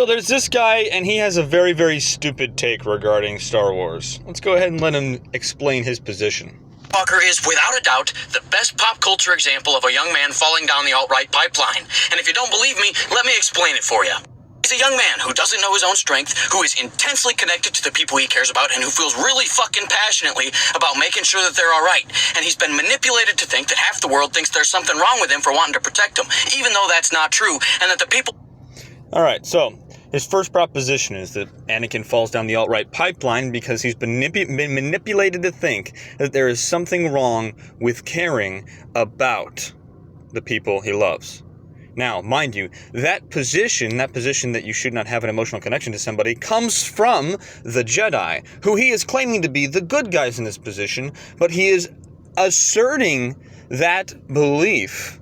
So there's this guy, and he has a very, very stupid take regarding Star Wars. Let's go ahead and let him explain his position. Walker is, without a doubt, the best pop culture example of a young man falling down the alt-right pipeline. And if you don't believe me, let me explain it for you. He's a young man who doesn't know his own strength, who is intensely connected to the people he cares about, and who feels really fucking passionately about making sure that they're alright. And he's been manipulated to think that half the world thinks there's something wrong with him for wanting to protect them, even though that's not true, and that the people... Alright, so his first proposition is that Anakin falls down the alt-right pipeline because he's been manipulated to think that there is something wrong with caring about the people he loves. Now, mind you, that position that you should not have an emotional connection to somebody, comes from the Jedi, who he is claiming to be the good guys in this position, but he is asserting that belief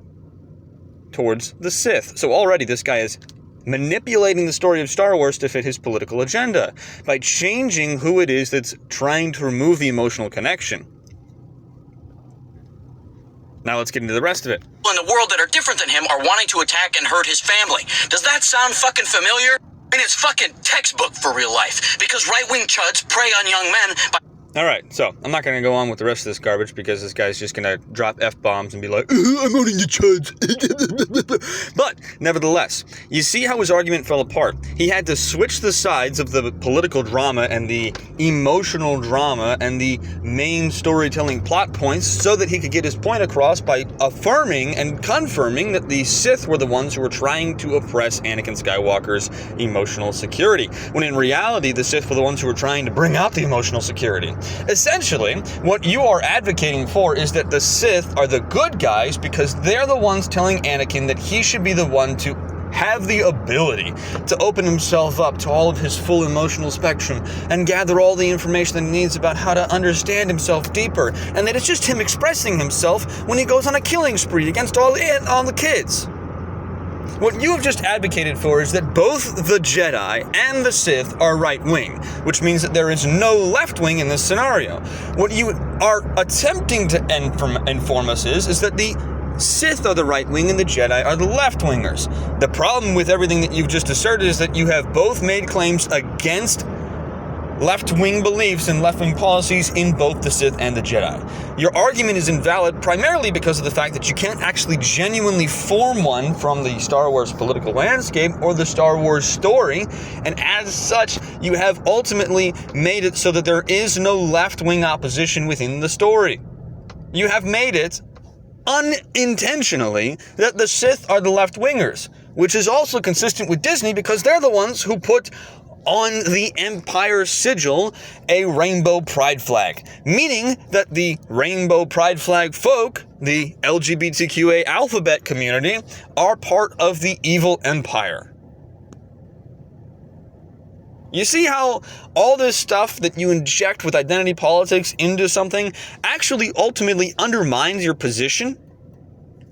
towards the Sith. So already this guy is manipulating the story of Star Wars to fit his political agenda by changing who it is that's trying to remove the emotional connection. Now let's get into the rest of it. In the world that are different than him are wanting to attack and hurt his family. Does that sound fucking familiar? I mean, it's fucking textbook for real life, because right-wing chuds prey on young men by... Alright, so I'm not going to go on with the rest of this garbage because this guy's just going to drop F-bombs and be like, I'm owning the chuds. But, nevertheless, you see how his argument fell apart. He had to switch the sides of the political drama and the emotional drama and the main storytelling plot points so that he could get his point across by affirming and confirming that the Sith were the ones who were trying to oppress Anakin Skywalker's emotional security, when in reality the Sith were the ones who were trying to bring out the emotional security. Essentially, what you are advocating for is that the Sith are the good guys because they're the ones telling Anakin that he should be the one to have the ability to open himself up to all of his full emotional spectrum and gather all the information that he needs about how to understand himself deeper, and that it's just him expressing himself when he goes on a killing spree against all the kids. What you have just advocated for is that both the Jedi and the Sith are right-wing, which means that there is no left-wing in this scenario. What you are attempting to inform us is that the Sith are the right-wing and the Jedi are the left-wingers. The problem with everything that you've just asserted is that you have both made claims against left-wing beliefs and left-wing policies in both the Sith and the Jedi. Your argument is invalid primarily because of the fact that you can't actually genuinely form one from the Star Wars political landscape or the Star Wars story, and as such, you have ultimately made it so that there is no left-wing opposition within the story. You have made it unintentionally that the Sith are the left-wingers, which is also consistent with Disney because they're the ones who put on the Empire sigil a rainbow pride flag, meaning that the rainbow pride flag folk, the LGBTQA alphabet community, are part of the evil empire. You see how all this stuff that you inject with identity politics into something actually ultimately undermines your position?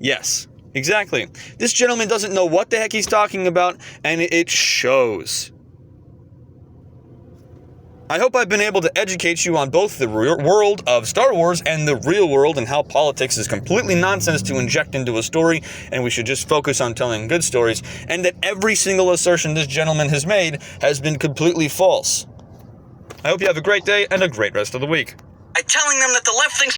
Yes, exactly. This gentleman doesn't know what the heck he's talking about, and it shows. I hope I've been able to educate you on both the world of Star Wars and the real world and how politics is completely nonsense to inject into a story, and we should just focus on telling good stories, and that every single assertion this gentleman has made has been completely false. I hope you have a great day and a great rest of the week. By telling them that the left thinks